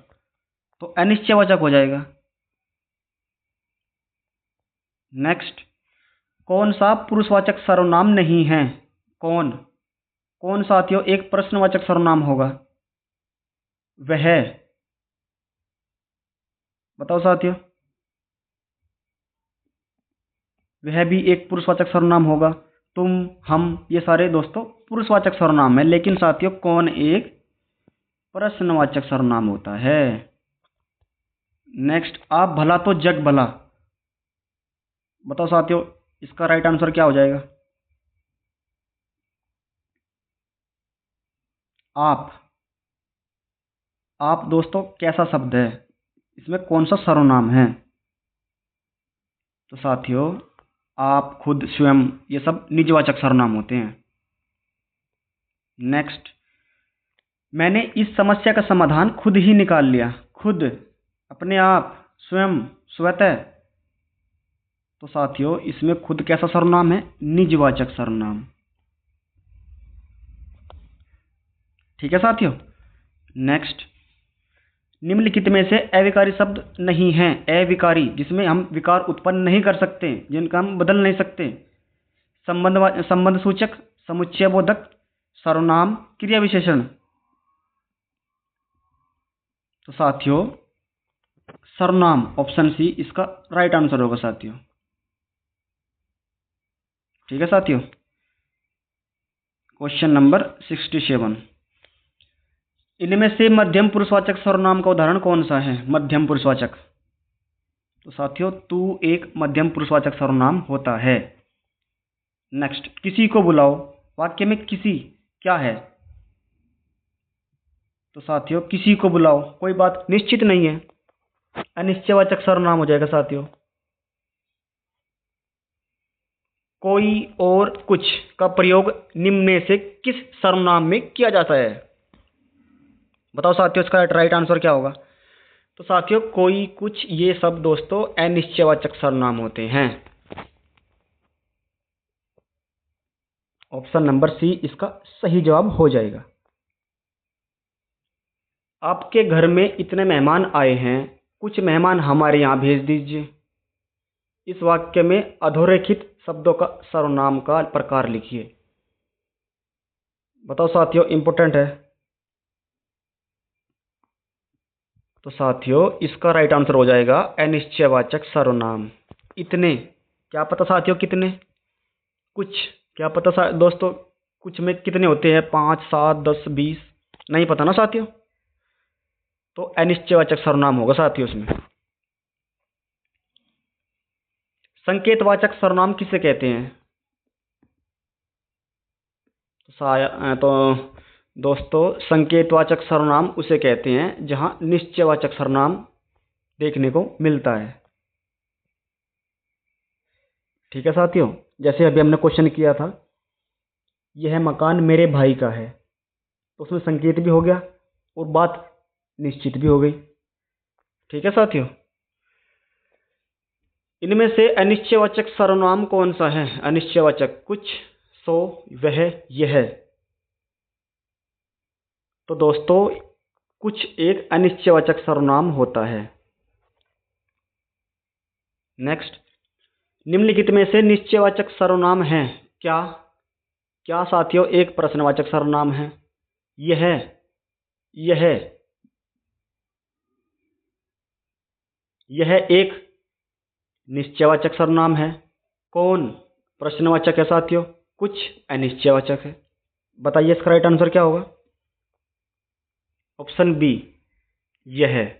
तो अनिश्चयवाचक हो जाएगा। नेक्स्ट, कौन सा पुरुषवाचक सर्वनाम नहीं है? कौन, कौन साथियों एक प्रश्नवाचक सर्वनाम होगा? वह, बताओ साथियों। वह भी एक पुरुषवाचक सर्वनाम होगा। तुम, हम, ये सारे दोस्तों पुरुषवाचक सर्वनाम है, लेकिन साथियों कौन एक प्रश्नवाचक सर्वनाम होता है। नेक्स्ट, आप भला तो जग भला, बताओ साथियों इसका राइट आंसर क्या हो जाएगा? आप, आप दोस्तों कैसा शब्द है, इसमें कौन सा सर्वनाम है? तो साथियों आप, खुद, स्वयं, ये सब निजवाचक सर्वनाम होते हैं। नेक्स्ट, मैंने इस समस्या का समाधान खुद ही निकाल लिया। खुद, अपने आप, स्वयं, स्वतः। तो साथियों इसमें खुद कैसा सर्वनाम है? निजवाचक सर्वनाम। ठीक है साथियों, नेक्स्ट, निम्नलिखित में से अविकारी शब्द नहीं है। अविकारी जिसमें हम विकार उत्पन्न नहीं कर सकते, जिनका हम बदल नहीं सकते। संबंध सूचक, समुच्चय बोधक, सर्वनाम, क्रिया विशेषण। तो साथियों सर्वनाम, ऑप्शन सी इसका राइट आंसर होगा साथियों। ठीक है साथियों, क्वेश्चन नंबर 67। इनमें से मध्यम पुरुषवाचक सर्वनाम का उदाहरण कौन सा है? मध्यम पुरुषवाचक, तो साथियों तू एक मध्यम पुरुषवाचक सर्वनाम होता है। नेक्स्ट, किसी को बुलाओ, वाक्य में किसी क्या है? तो साथियों किसी को बुलाओ कोई बात निश्चित नहीं है, अनिश्चयवाचक सर्वनाम हो जाएगा साथियों। कोई और कुछ का प्रयोग निम्न में से किस सर्वनाम में किया जाता है? बताओ साथियों, इसका राइट आंसर क्या होगा? तो साथियों, कोई कुछ ये सब दोस्तों अनिश्चयवाचक सर्वनाम होते हैं। ऑप्शन नंबर सी इसका सही जवाब हो जाएगा। आपके घर में इतने मेहमान आए हैं, कुछ मेहमान हमारे यहाँ भेज दीजिए। इस वाक्य में अधोरेखित शब्दों का सर्वनाम का प्रकार लिखिए। बताओ साथियों, इंपॉर्टेंट है। तो साथियों, इसका राइट आंसर हो जाएगा अनिश्चयवाचक सर्वनाम। इतने, क्या पता साथियों कितने, कुछ, क्या पता दोस्तों कुछ में कितने होते हैं, 5, 7, 10, 20, नहीं पता ना साथियों। तो अनिश्चयवाचक सर्वनाम होगा साथियों इसमें। संकेतवाचक सर्वनाम किसे कहते हैं? तो दोस्तों, संकेतवाचक सर्वनाम उसे कहते हैं जहां निश्चयवाचक सर्वनाम देखने को मिलता है। ठीक है साथियों, जैसे अभी हमने क्वेश्चन किया था, यह मकान मेरे भाई का है, तो उसमें संकेत भी हो गया और बात निश्चित भी हो गई। ठीक है साथियों, इनमें से अनिश्चयवाचक सर्वनाम कौन सा है? अनिश्चयवाचक कुछ, सो, वह, यह। तो दोस्तों, कुछ एक अनिश्चयवाचक सर्वनाम होता है। नेक्स्ट, निम्नलिखित में से निश्चयवाचक सर्वनाम है क्या? क्या साथियों एक प्रश्नवाचक सर्वनाम है? यह, यह, यह एक निश्चयवाचक सर्वनाम है। कौन प्रश्नवाचक है साथियों? कुछ अनिश्चयवाचक है। बताइए इसका राइट आंसर क्या होगा? ऑप्शन बी, यह।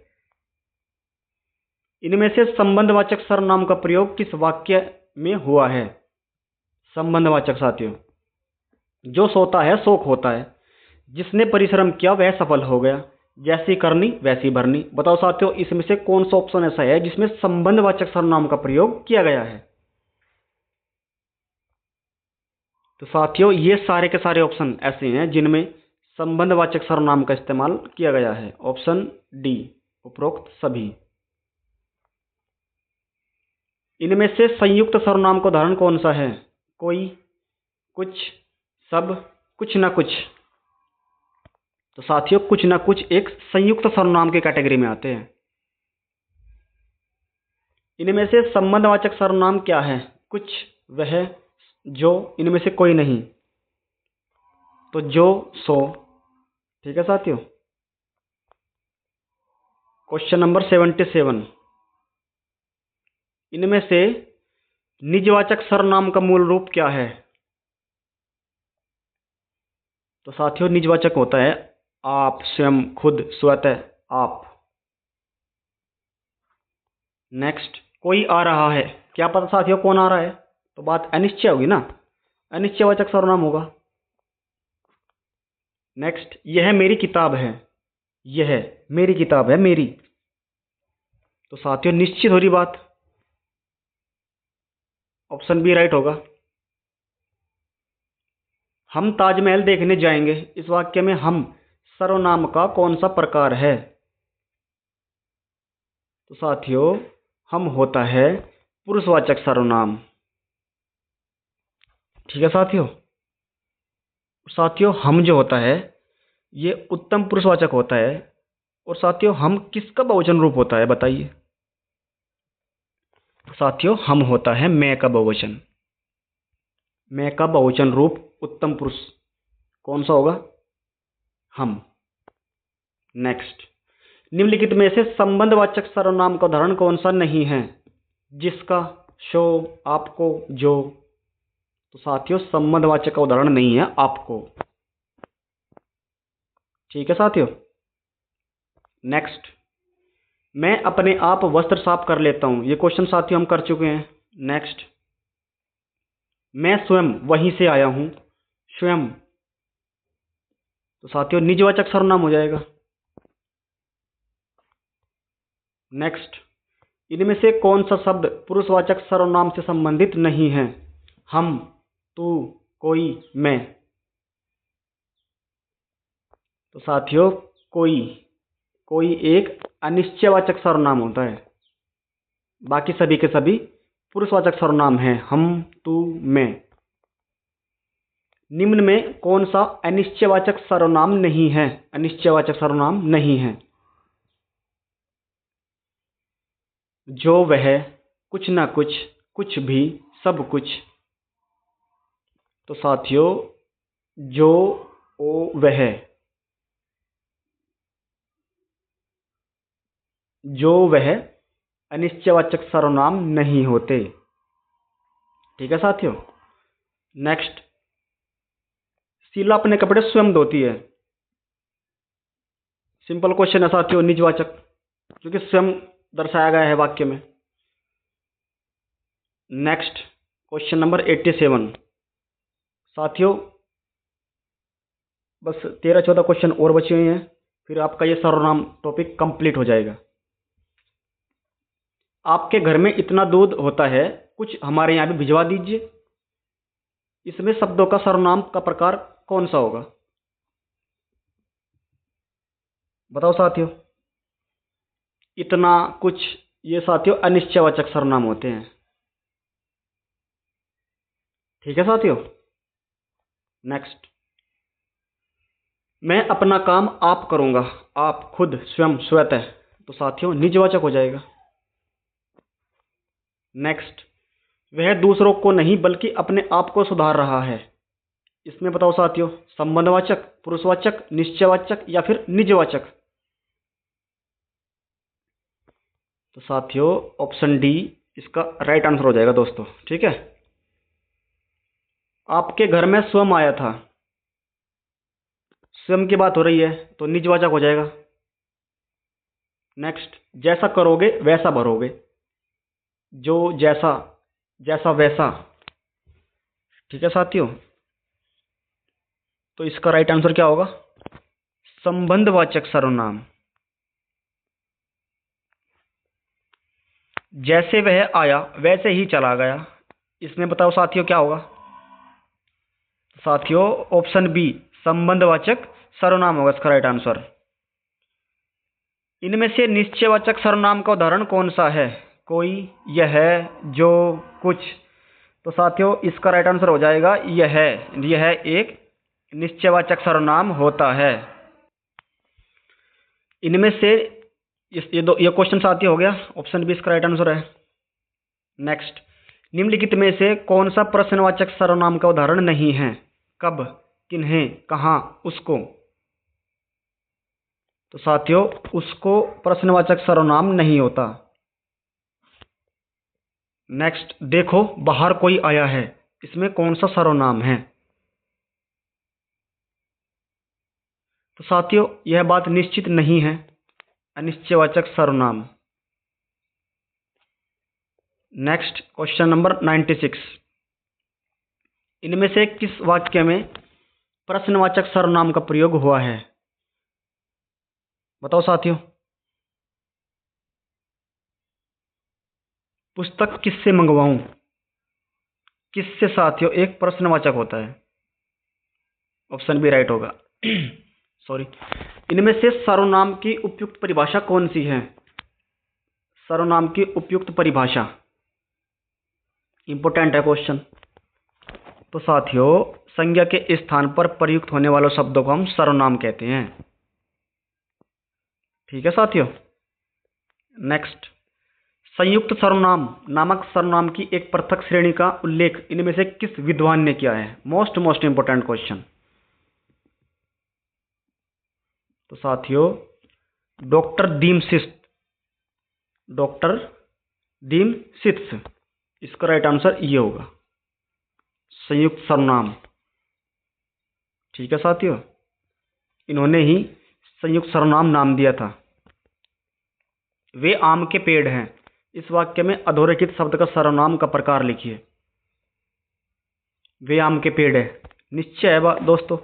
इनमें से संबंधवाचक सर्वनाम का प्रयोग किस वाक्य में हुआ है? संबंधवाचक साथियों, जो सोता है सो खोता है, जिसने परिश्रम किया वह सफल हो गया, जैसी करनी वैसी भरनी। बताओ साथियों, इसमें से कौन सा ऑप्शन ऐसा है जिसमें संबंधवाचक सर्वनाम का प्रयोग किया गया है? तो साथियों, ये सारे के सारे ऑप्शन ऐसे हैं जिनमें संबंधवाचक सर्वनाम का इस्तेमाल किया गया है। ऑप्शन डी, उपरोक्त सभी। इनमें से संयुक्त सर्वनाम का उदाहरण कौन सा है? कोई, कुछ, सब, कुछ ना कुछ। तो साथियों, कुछ ना कुछ एक संयुक्त सर्वनाम की कैटेगरी में आते हैं। इनमें से संबंधवाचक सर्वनाम क्या है? कुछ, वह, जो, इनमें से कोई नहीं। तो जो, सो। ठीक है साथियों, क्वेश्चन नंबर 77, इनमें से निजवाचक सर्वनाम का मूल रूप क्या है? तो साथियों, निजवाचक होता है आप, स्वयं, खुद, स्वतः, आप। नेक्स्ट, कोई आ रहा है, क्या पता साथियों कौन आ रहा है? तो बात अनिश्चय होगी ना, अनिश्चयवाचक सर्वनाम होगा। नेक्स्ट, यह मेरी किताब है, यह मेरी किताब है, मेरी। तो साथियों, निश्चित हो रही बात, ऑप्शन बी राइट होगा। हम ताजमहल देखने जाएंगे, इस वाक्य में हम सर्वनाम का कौन सा प्रकार है? तो साथियों, हम होता है पुरुषवाचक सर्वनाम। ठीक है साथियों, साथियों हम जो होता है ये उत्तम पुरुषवाचक होता है। और साथियों, हम किसका बहुवचन रूप होता है बताइए? साथियों, हम होता है मैं का बहुवचन। मैं का बहुवचन रूप उत्तम पुरुष कौन सा होगा? हम। नेक्स्ट, निम्नलिखित में से संबंधवाचक सर्वनाम का उदाहरण कौन सा नहीं है? जिसका, शो, आपको, जो। तो साथियों, संबंधवाचक का उदाहरण नहीं है आपको। ठीक है साथियों, नेक्स्ट, मैं अपने आप वस्त्र साफ कर लेता हूं, ये क्वेश्चन साथियों हम कर चुके हैं। नेक्स्ट, मैं स्वयं वहीं से आया हूं, स्वयं। तो साथियों, निजवाचक सर्वनाम हो जाएगा। नेक्स्ट, इनमें से कौन सा शब्द पुरुषवाचक सर्वनाम से संबंधित नहीं है? हम, तू, कोई, मैं। तो साथियों, कोई कोई एक अनिश्चयवाचक सर्वनाम होता है। बाकी सभी के सभी पुरुषवाचक सर्वनाम हैं, हम, तू, मैं। निम्न में कौन सा अनिश्चयवाचक सर्वनाम नहीं है? अनिश्चयवाचक सर्वनाम नहीं है। जो वह, कुछ ना कुछ, कुछ भी, सब कुछ। तो साथियों, जो, ओ, वह, जो वह अनिश्चयवाचक सर्वनाम नहीं होते। ठीक है साथियों। नेक्स्ट, शीला अपने कपड़े स्वयं धोती है। सिंपल क्वेश्चन है साथियों, निजवाचक, क्योंकि स्वयं दर्शाया गया है वाक्य में। Next, question number 87। साथियों, बस 13-14 क्वेश्चन और बचे हुए हैं, फिर आपका ये सर्वनाम टॉपिक कंप्लीट हो जाएगा। आपके घर में इतना दूध होता है, कुछ हमारे यहाँ भी भिजवा दीजिए। इसमें शब्दों का सर्वनाम का प्रकार कौन सा होगा? बताओ साथियों। इतना, कुछ, ये साथियों अनिश्चयवाचक सर्वनाम होते हैं। ठीक है साथियों। नेक्स्ट, मैं अपना काम आप करूंगा। आप, खुद, स्वयं, स्वतः। तो साथियों निजवाचक हो जाएगा। नेक्स्ट, वह दूसरों को नहीं बल्कि अपने आप को सुधार रहा है। इसमें बताओ साथियों, संबंधवाचक, पुरुषवाचक, निश्चयवाचक या फिर निजवाचक? तो साथियों ऑप्शन डी इसका राइट आंसर हो जाएगा दोस्तों। ठीक है। आपके घर में स्वयं आया था। स्वयं की बात हो रही है तो निजवाचक हो जाएगा। नेक्स्ट, जैसा करोगे वैसा भरोगे। जो, जैसा, जैसा वैसा। ठीक है साथियों। तो इसका राइट आंसर क्या होगा? संबंधवाचक सर्वनाम। जैसे वह आया वैसे ही चला गया। इसमें बताओ साथियों क्या होगा? साथियों ऑप्शन बी संबंधवाचक सर्वनाम होगा इसका राइट आंसर। इनमें से निश्चयवाचक सर्वनाम का उदाहरण कौन सा है? कोई, यह, जो, कुछ। तो साथियों इसका राइट आंसर हो जाएगा यह एक निश्चयवाचक सर्वनाम होता है। इनमें से ये क्वेश्चन साथियों हो गया, ऑप्शन बी इसका राइट आंसर है। नेक्स्ट, निम्नलिखित में से कौन सा प्रश्नवाचक सर्वनाम का उदाहरण नहीं है? कब, किन्हें, कहाँ, उसको। तो साथियों उसको प्रश्नवाचक सर्वनाम नहीं होता। नेक्स्ट, देखो बाहर कोई आया है। इसमें कौन सा सर्वनाम है? तो साथियों यह बात निश्चित नहीं है, अनिश्चयवाचक सर्वनाम। Next, question number 96। इनमें से किस वाक्य में प्रश्नवाचक सर्वनाम का प्रयोग हुआ है? बताओ साथियों। पुस्तक किससे मंगवाऊं? किससे साथियों एक प्रश्नवाचक होता है। ऑप्शन बी राइट होगा। सॉरी। इनमें से सर्वनाम की उपयुक्त परिभाषा कौन सी है? सर्वनाम की उपयुक्त परिभाषा इंपॉर्टेंट है क्वेश्चन। तो साथियों संज्ञा के स्थान पर प्रयुक्त होने वाले शब्दों को हम सर्वनाम कहते हैं। ठीक है साथियों। नेक्स्ट, संयुक्त सर्वनाम नामक सर्वनाम की एक पृथक श्रेणी का उल्लेख इनमें से किस विद्वान ने किया है? Most important question. तो साथियों डॉक्टर दीमशिस्त, डॉक्टर दीमशिस्त। इसका राइट आंसर ये होगा, संयुक्त सर्वनाम। ठीक है साथियों, इन्होंने ही संयुक्त सर्वनाम नाम दिया था। वे आम के पेड़ हैं। इस वाक्य में अधोरेखित शब्द का सर्वनाम का प्रकार लिखिए। वे आम के पेड़ है, निश्चय है दोस्तों,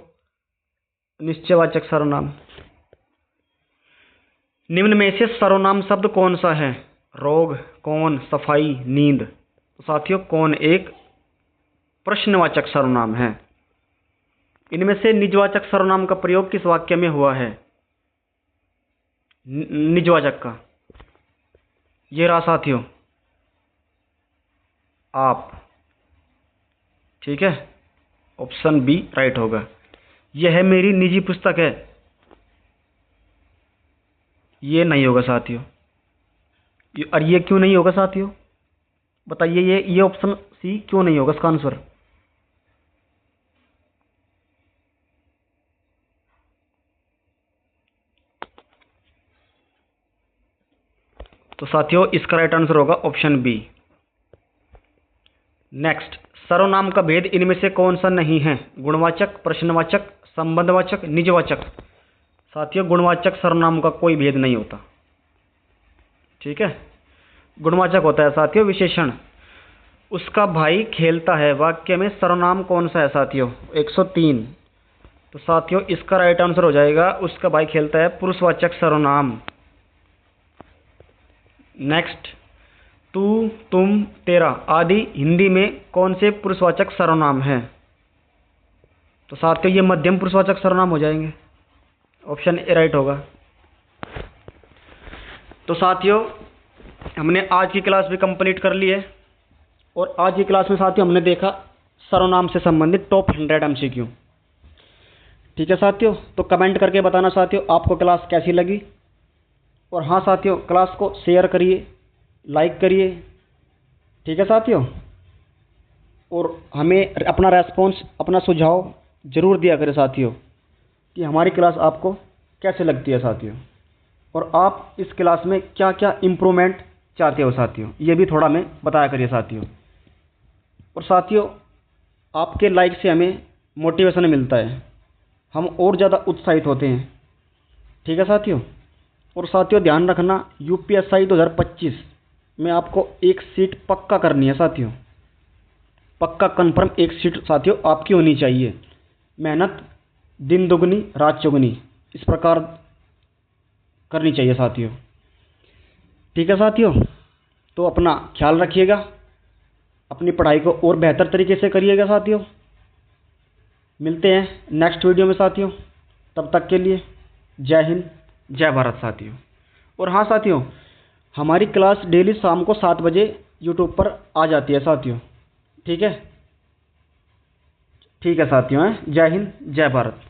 निश्चयवाचक सर्वनाम। निम्न में से सर्वनाम शब्द कौन सा है? रोग, कौन, सफाई, नींद। तो साथियों कौन एक प्रश्नवाचक सर्वनाम हैं। इनमें से निजवाचक सर्वनाम का प्रयोग किस वाक्य में हुआ है? निजवाचक का ये रहा साथियों, आप। ठीक है, ऑप्शन बी राइट होगा। यह मेरी निजी पुस्तक है, ये नहीं होगा साथियों। और ये क्यों नहीं होगा साथियों, बताइए? ये ऑप्शन सी क्यों नहीं होगा इसका आंसर? तो साथियों इसका राइट आंसर होगा ऑप्शन बी। नेक्स्ट, सर्वनाम का भेद इनमें से कौन सा नहीं है? गुणवाचक, प्रश्नवाचक, संबंधवाचक, निजवाचक। साथियों गुणवाचक सर्वनाम का कोई भेद नहीं होता। ठीक है, गुणवाचक होता है साथियों विशेषण। उसका भाई खेलता है वाक्य में सर्वनाम कौन सा है साथियों? 103। तो साथियों इसका राइट आंसर हो जाएगा उसका भाई खेलता है पुरुषवाचक सर्वनाम। नेक्स्ट, तू, तुम, तेरा आदि हिंदी में कौन से पुरुषवाचक सर्वनाम हैं? तो साथियों ये मध्यम पुरुषवाचक सर्वनाम हो जाएंगे। ऑप्शन ए राइट होगा। तो साथियों हमने आज की क्लास भी कंप्लीट कर ली है और आज की क्लास में साथियों हमने देखा सर्वनाम से संबंधित टॉप 100 MCQ। ठीक है साथियों, तो कमेंट करके बताना साथियों आपको क्लास कैसी लगी। और हाँ साथियों क्लास को शेयर करिए, लाइक करिए। ठीक है साथियों, और हमें अपना रेस्पॉन्स, अपना सुझाव ज़रूर दिया करें साथियों कि हमारी क्लास आपको कैसे लगती है साथियों, और आप इस क्लास में क्या क्या इम्प्रूवमेंट चाहते हो साथियों, ये भी थोड़ा हमें बताया करिए साथियों। और साथियों आपके लाइक से हमें मोटिवेशन मिलता है, हम और ज़्यादा उत्साहित होते हैं। ठीक है साथियों, और साथियों ध्यान रखना UPSI 2025 में आपको एक सीट पक्का करनी है साथियों, पक्का कन्फर्म एक सीट साथियों आपकी होनी चाहिए। मेहनत दिन दुगनी रात चौगुनी इस प्रकार करनी चाहिए साथियों। ठीक है साथियों, तो अपना ख्याल रखिएगा, अपनी पढ़ाई को और बेहतर तरीके से करिएगा साथियों। मिलते हैं नेक्स्ट वीडियो में साथियों, तब तक के लिए जय हिंद जय भारत साथियों। और हाँ साथियों हमारी क्लास डेली शाम को 7 बजे यूट्यूब पर आ जाती है साथियों। ठीक है, ठीक है साथियों, जय हिंद जय भारत।